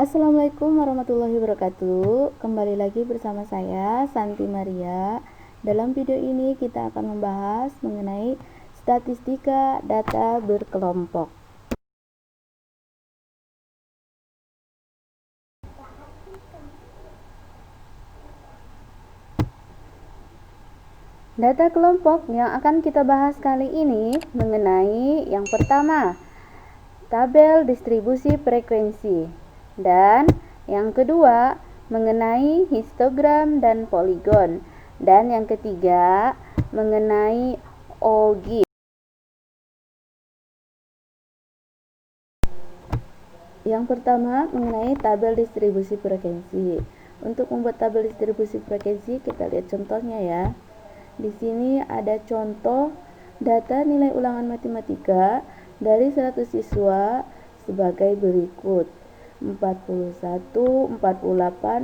Assalamualaikum warahmatullahi wabarakatuh. Kembali lagi bersama saya Santi Maria. Dalam video ini kita akan membahas mengenai statistika data berkelompok. Data kelompok yang akan kita bahas kali ini mengenai yang pertama, tabel distribusi frekuensi, dan yang kedua mengenai histogram dan poligon, dan yang ketiga mengenai OGIF. Yang pertama mengenai tabel distribusi frekuensi. Untuk membuat tabel distribusi frekuensi kita lihat contohnya ya. Di sini ada contoh data nilai ulangan matematika dari 100 siswa sebagai berikut: 41, 48,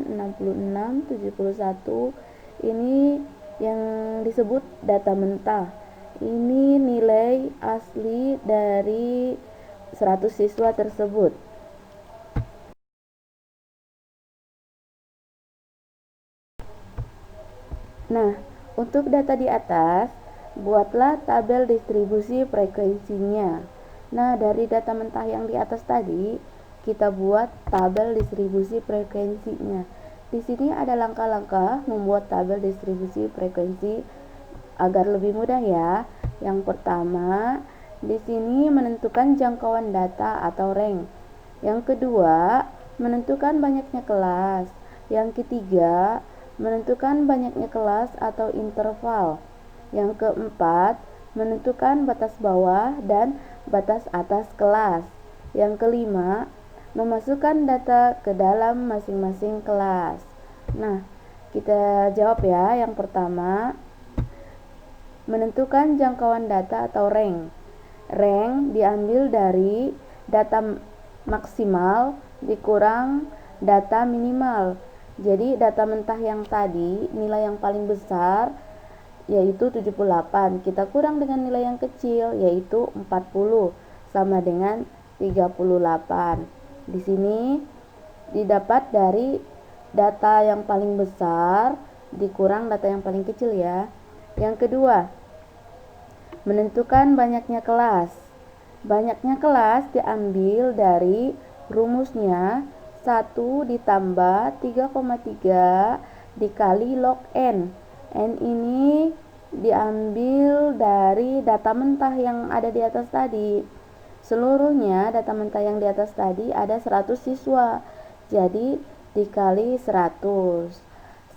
66, 71. Ini yang disebut data mentah. Ini nilai asli dari 100 siswa tersebut. Nah, untuk data di atas, buatlah tabel distribusi frekuensinya. Nah, dari data mentah yang di atas tadi, kita buat tabel distribusi frekuensinya. Di sini ada langkah-langkah membuat tabel distribusi frekuensi agar lebih mudah ya. Yang pertama, di sini menentukan jangkauan data atau rank. Yang kedua, menentukan banyaknya kelas. Yang ketiga, menentukan banyaknya kelas atau interval. Yang keempat, menentukan batas bawah dan batas atas kelas. Yang kelima, memasukkan data ke dalam masing-masing kelas. Nah, kita jawab ya. Yang pertama, menentukan jangkauan data atau rank. Rank diambil dari data maksimal dikurang data minimal. Jadi data mentah yang tadi nilai yang paling besar yaitu 78, kita kurang dengan nilai yang kecil yaitu 40 sama dengan 38. Di sini didapat dari data yang paling besar dikurang data yang paling kecil ya. Yang kedua, menentukan banyaknya kelas. Banyaknya kelas diambil dari rumusnya 1 ditambah 3,3 dikali log N. N ini diambil dari data mentah yang ada di atas tadi. Seluruhnya data mentah yang di atas tadi ada 100 siswa. Jadi dikali 100.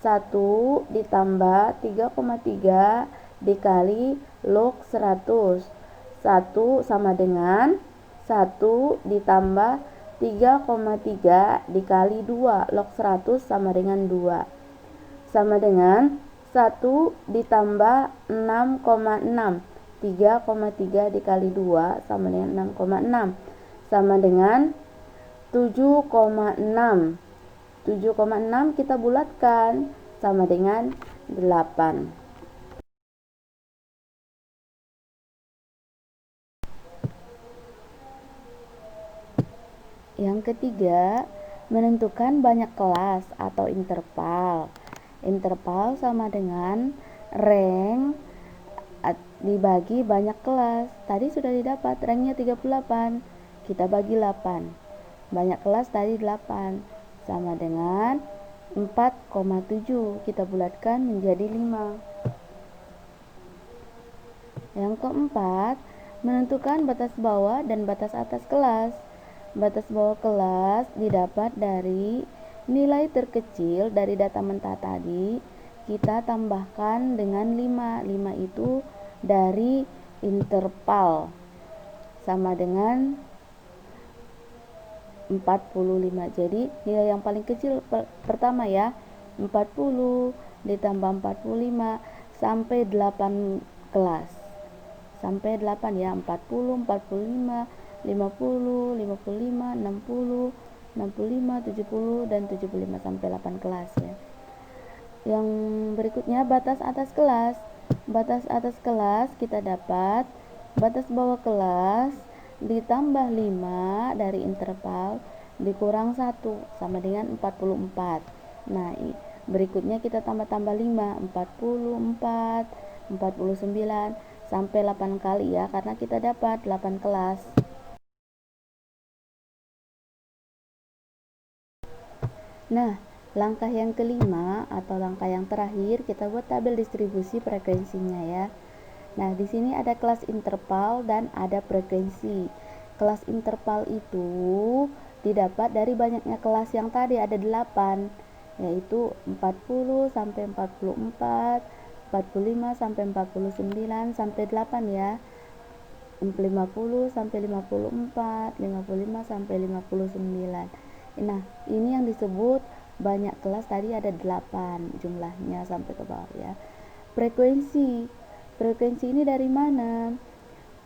1 ditambah 3,3 dikali log 100. 1 sama dengan 1 ditambah 3,3 dikali 2, log 100 sama dengan 2. Sama dengan 1 ditambah 6,6. 3,3 dikali 2 sama dengan 6,6. Sama dengan 7,6. 7,6 kita bulatkan sama dengan 8. Yang ketiga, menentukan banyak kelas atau interval. Interval sama dengan rank dibagi banyak kelas. Tadi sudah didapat ranknya 38, kita bagi 8. Banyak kelas tadi 8 sama dengan 4,7, kita bulatkan menjadi 5. Yang keempat, menentukan batas bawah dan batas atas kelas. Batas bawah kelas didapat dari nilai terkecil dari data mentah tadi, kita tambahkan dengan 5. 5 itu dari interval sama dengan 45. Jadi nilai yang paling kecil pertama ya, 40 ditambah 45 sampai 8 kelas. Sampai 8 ya, 40, 45, 50, 55, 60, 65, 70 dan 75 sampai 8 kelas ya. Yang berikutnya batas atas kelas. Batas atas kelas kita dapat batas bawah kelas ditambah 5 dari interval dikurang 1 sama dengan 44. Nah, berikutnya kita tambah-tambah 5, 44, 49 sampai 8 kali ya, karena kita dapat 8 kelas. Nah, langkah yang kelima atau langkah yang terakhir, kita buat tabel distribusi frekuensinya ya. Nah, di sini ada kelas interval dan ada frekuensi. Kelas interval itu didapat dari banyaknya kelas yang tadi ada 8, yaitu 40 sampai 44, 45 sampai 49 sampai 8 ya. 50 sampai 54, 55 sampai 59. Nah, ini yang disebut banyak kelas, tadi ada 8 jumlahnya sampai ke bawah ya. Frekuensi. Frekuensi ini dari mana?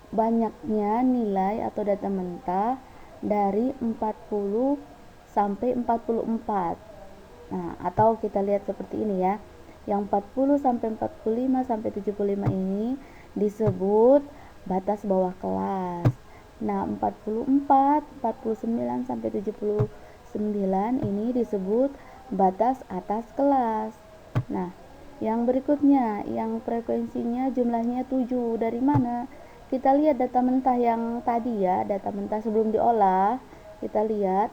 Banyaknya nilai atau data mentah dari 40 sampai 44. Nah, atau kita lihat seperti ini ya. Yang 40 sampai 45 sampai 75 ini disebut batas bawah kelas. Nah, 44, 49 sampai 79 ini disebut batas atas kelas. Nah, yang berikutnya, yang frekuensinya jumlahnya 7. Dari mana? Kita lihat data mentah yang tadi ya, data mentah sebelum diolah. Kita lihat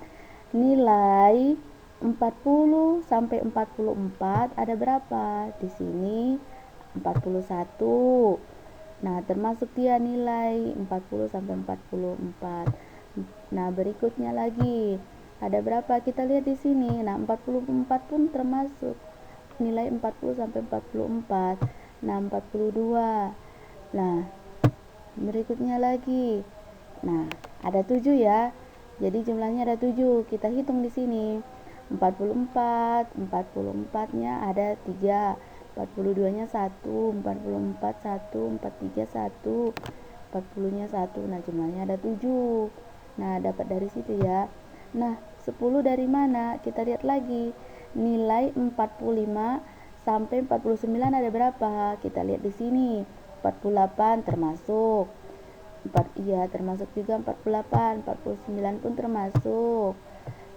nilai 40 sampai 44 ada berapa? Di sini 41. Nah, termasuk dia nilai 40 sampai 44. Nah, berikutnya lagi ada berapa? Kita lihat di sini. Nah, 44 pun termasuk nilai 40 sampai 44. Nah, 42. Nah, berikutnya lagi. Nah, ada 7 ya. Jadi jumlahnya ada 7. Kita hitung di sini. 44, 44-nya ada 3. 42-nya 1, 44 1, 43 1, 40-nya 1. Nah, jumlahnya ada 7. Nah, dapat dari situ ya. Nah, 10 dari mana? Kita lihat lagi. Nilai 45 sampai 49 ada berapa? Kita lihat di sini. 48 termasuk. Iya, termasuk juga 48, 49 pun termasuk.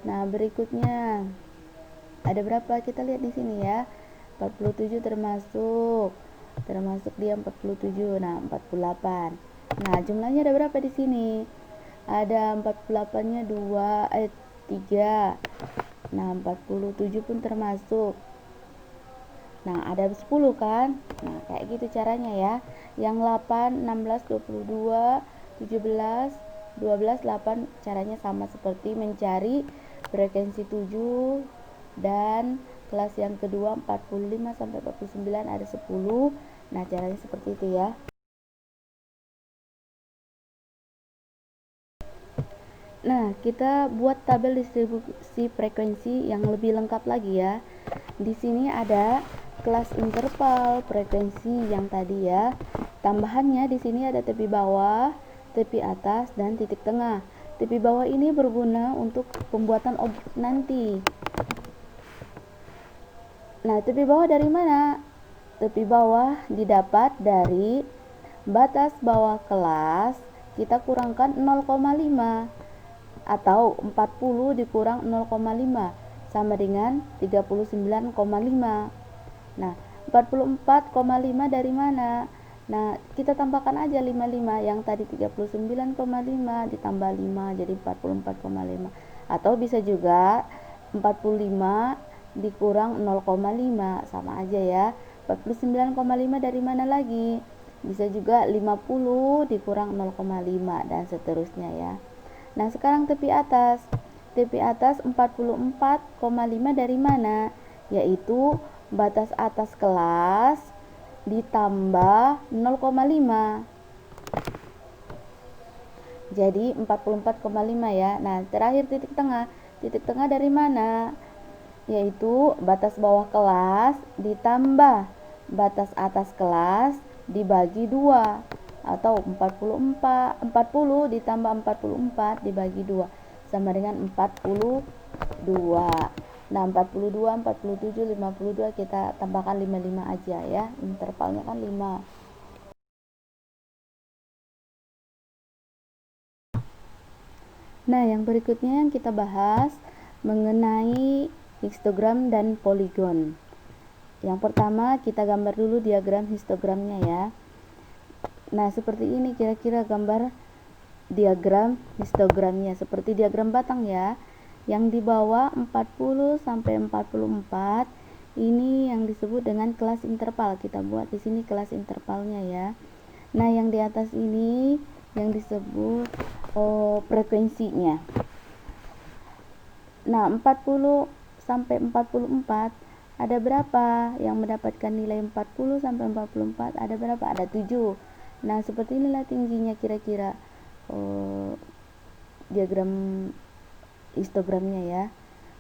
Nah, berikutnya ada berapa? Kita lihat di sini ya. 47 termasuk. Termasuk dia 47. Nah, 48. Nah, jumlahnya ada berapa di sini? Ada 48-nya 2, 3. Nah, 47 pun termasuk. Nah, ada 10 kan? Nah, kayak gitu caranya ya. Yang 8, 16, 22, 17, 12, 8 caranya sama seperti mencari frekuensi 7 dan kelas yang kedua 45 sampai 49 ada 10. Nah, caranya seperti itu ya. Nah, kita buat tabel distribusi frekuensi yang lebih lengkap lagi ya. Di sini ada kelas interval frekuensi yang tadi ya. Tambahannya di sini ada tepi bawah, tepi atas, dan titik tengah. Tepi bawah ini berguna untuk pembuatan objek nanti. Nah, tepi bawah dari mana? Tepi bawah didapat dari batas bawah kelas kita kurangkan 0,5 atau 40 dikurang 0,5 sama dengan 39,5. Nah, 44,5 dari mana? Nah, kita tambahkan aja 55. Yang tadi 39,5 ditambah 5 jadi 44,5. Atau bisa juga 45 dikurang 0,5 sama aja ya. 49,5 dari mana lagi? Bisa juga 50 dikurang 0,5 dan seterusnya ya. Nah, sekarang tepi atas. Tepi atas 44,5 dari mana? Yaitu batas atas kelas ditambah 0,5. Jadi 44,5 ya. Nah, terakhir titik tengah. Titik tengah dari mana? Yaitu batas bawah kelas ditambah batas atas kelas dibagi 2 atau 40 ditambah 44 dibagi 2 sama dengan 42. Nah, 42, 47, 52 kita tambahkan 55 aja ya. Intervalnya kan 5. Nah, yang berikutnya yang kita bahas mengenai histogram dan poligon. Yang pertama kita gambar dulu diagram histogramnya ya. Nah, seperti ini kira-kira gambar diagram histogramnya, seperti diagram batang ya. Yang di bawah 40 sampai 44 ini yang disebut dengan kelas interval. Kita buat di sini kelas intervalnya ya. Nah, yang di atas ini yang disebut frekuensinya. Nah, 40 sampai 44 ada berapa? Yang mendapatkan nilai 40 sampai 44 ada berapa? Ada 7. Nah, seperti inilah tingginya kira-kira diagram histogramnya ya.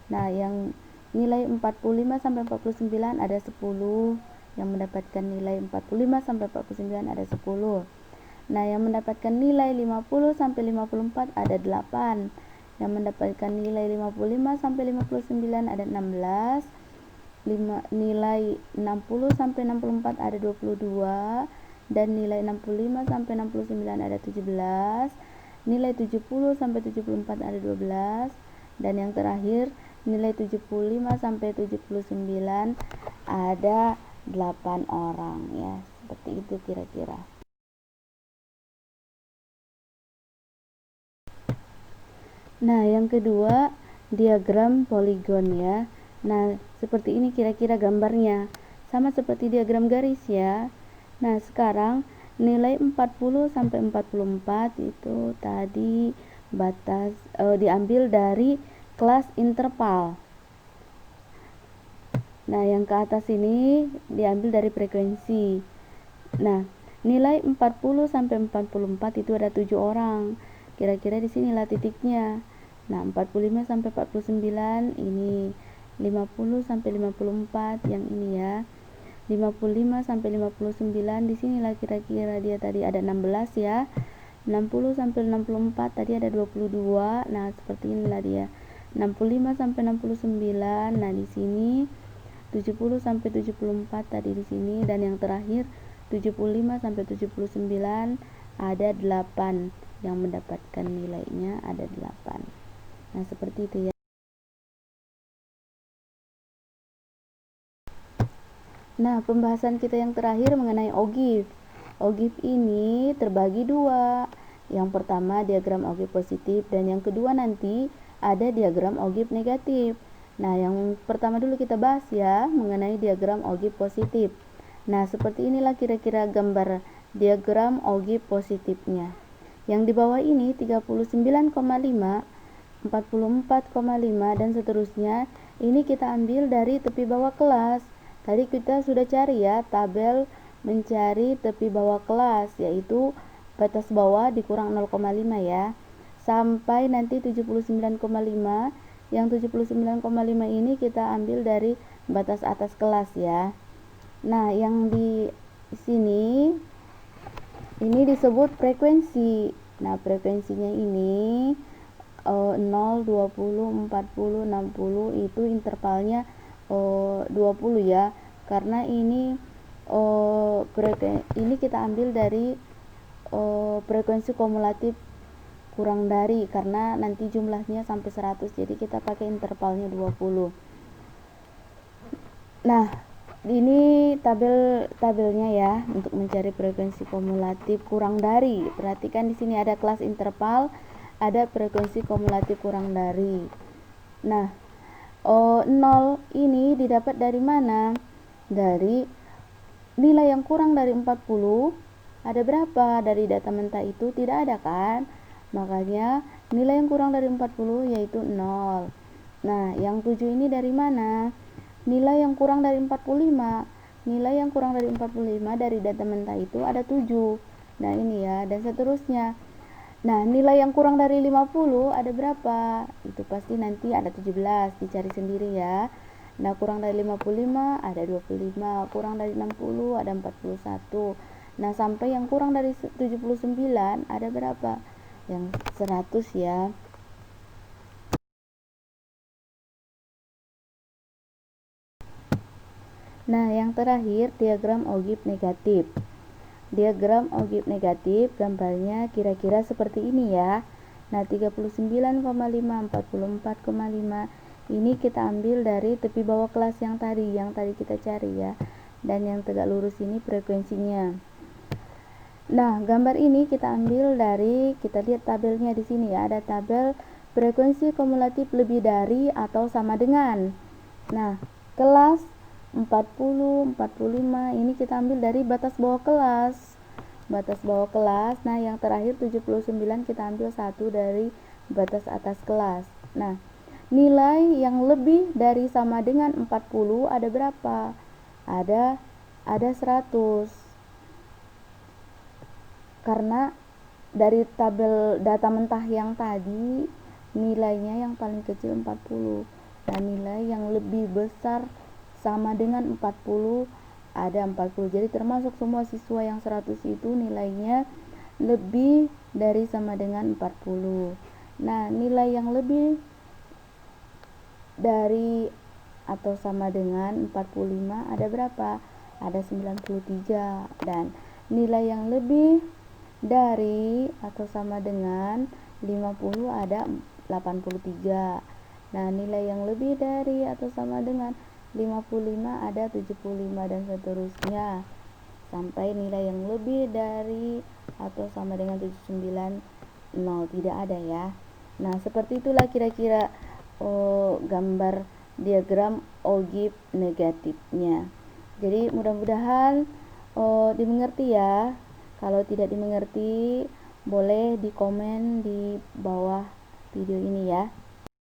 Nah, yang nilai 45 sampai 49 ada 10. Yang mendapatkan nilai 45 sampai 49 ada 10. Nah, yang mendapatkan nilai 50 sampai 54 ada 8. Yang mendapatkan nilai 55 sampai 59 ada 16. Nilai 60 sampai 64 ada 22 dan nilai 65 sampai 69 ada 17. Nilai 70 sampai 74 ada 12 dan yang terakhir nilai 75 sampai 79 ada 8 orang ya. Seperti itu kira-kira. Nah, yang kedua diagram poligon ya. Nah, seperti ini kira-kira gambarnya. Sama seperti diagram garis ya. Nah, sekarang nilai 40 sampai 44 itu tadi batas diambil dari kelas interval. Nah, yang ke atas ini diambil dari frekuensi. Nah, nilai 40 sampai 44 itu ada 7 orang. Kira-kira di sinilah titiknya. Nah, 45 sampai 49 ini, 50 sampai 54 yang ini ya. 55 sampai 59 di sinilah kira-kira dia tadi ada 16 ya. 60 sampai 64 tadi ada 22. Nah, seperti inilah dia. 65 sampai 69. Nah, di sini 70 sampai 74 tadi di sini dan yang terakhir 75 sampai 79 ada 8 yang mendapatkan nilainya ada 8. Nah, seperti itu ya. Nah, pembahasan kita yang terakhir mengenai ogive. Ogive ini terbagi dua. Yang pertama diagram ogive positif dan yang kedua nanti ada diagram ogive negatif. Nah, yang pertama dulu kita bahas ya mengenai diagram ogive positif. Nah, seperti inilah kira-kira gambar diagram ogive positifnya. Yang di bawah ini 39,5, 44,5 dan seterusnya. Ini kita ambil dari tepi bawah kelas. Tadi kita sudah cari ya tabel mencari tepi bawah kelas, yaitu batas bawah dikurang 0,5 ya. Sampai nanti 79,5. Yang 79,5 ini kita ambil dari batas atas kelas ya. Nah, yang di sini ini disebut frekuensi. Nah, frekuensinya ini 0, 20, 40, 60 itu intervalnya 20 ya. Karena ini ini kita ambil dari frekuensi kumulatif kurang dari, karena nanti jumlahnya sampai 100 jadi kita pakai intervalnya 20. Nah, ini tabelnya ya untuk mencari frekuensi kumulatif kurang dari. Perhatikan di sini ada kelas interval, ada frekuensi kumulatif kurang dari. Nah, 0 ini didapat dari mana? Dari nilai yang kurang dari 40 ada berapa? Dari data mentah itu tidak ada kan? Makanya nilai yang kurang dari 40 yaitu 0. Nah, yang 7 ini dari mana? Nilai yang kurang dari 45. Nilai yang kurang dari 45 dari data mentah itu ada 7. Nah, ini ya, dan seterusnya. Nah, nilai yang kurang dari 50 ada berapa? Itu pasti nanti ada 17, dicari sendiri ya. Nah, kurang dari 55 ada 25, kurang dari 60 ada 41. Nah, sampai yang kurang dari 79 ada berapa? Yang 100 ya. Nah, yang terakhir diagram ogive negatif. Diagram ogive negatif gambarnya kira-kira seperti ini ya. Nah, 39,5, 44,5 ini kita ambil dari tepi bawah kelas yang tadi kita cari ya. Dan yang tegak lurus ini frekuensinya. Nah, gambar ini kita ambil dari, kita lihat tabelnya di sini ya, ada tabel frekuensi kumulatif lebih dari atau sama dengan. Nah, kelas 40, 45 ini kita ambil dari batas bawah kelas. Nah, yang terakhir 79 kita ambil satu dari batas atas kelas. Nah, nilai yang lebih dari sama dengan 40 ada berapa? Ada 100. Karena dari tabel data mentah yang tadi nilainya yang paling kecil 40 dan nilai yang lebih besar sama dengan 40 ada 40. Jadi termasuk semua siswa yang 100 itu nilainya lebih dari sama dengan 40. Nah, nilai yang lebih dari atau sama dengan 45 ada berapa? Ada 93. Dan nilai yang lebih dari atau sama dengan 50 ada 83. Nah, nilai yang lebih dari atau sama dengan 55 ada 75 dan seterusnya sampai nilai yang lebih dari atau sama dengan 79 0 tidak ada ya. Nah, seperti itulah kira-kira gambar diagram ogive negatifnya. Jadi mudah-mudahan dimengerti ya. Kalau tidak dimengerti boleh di komen di bawah video ini ya.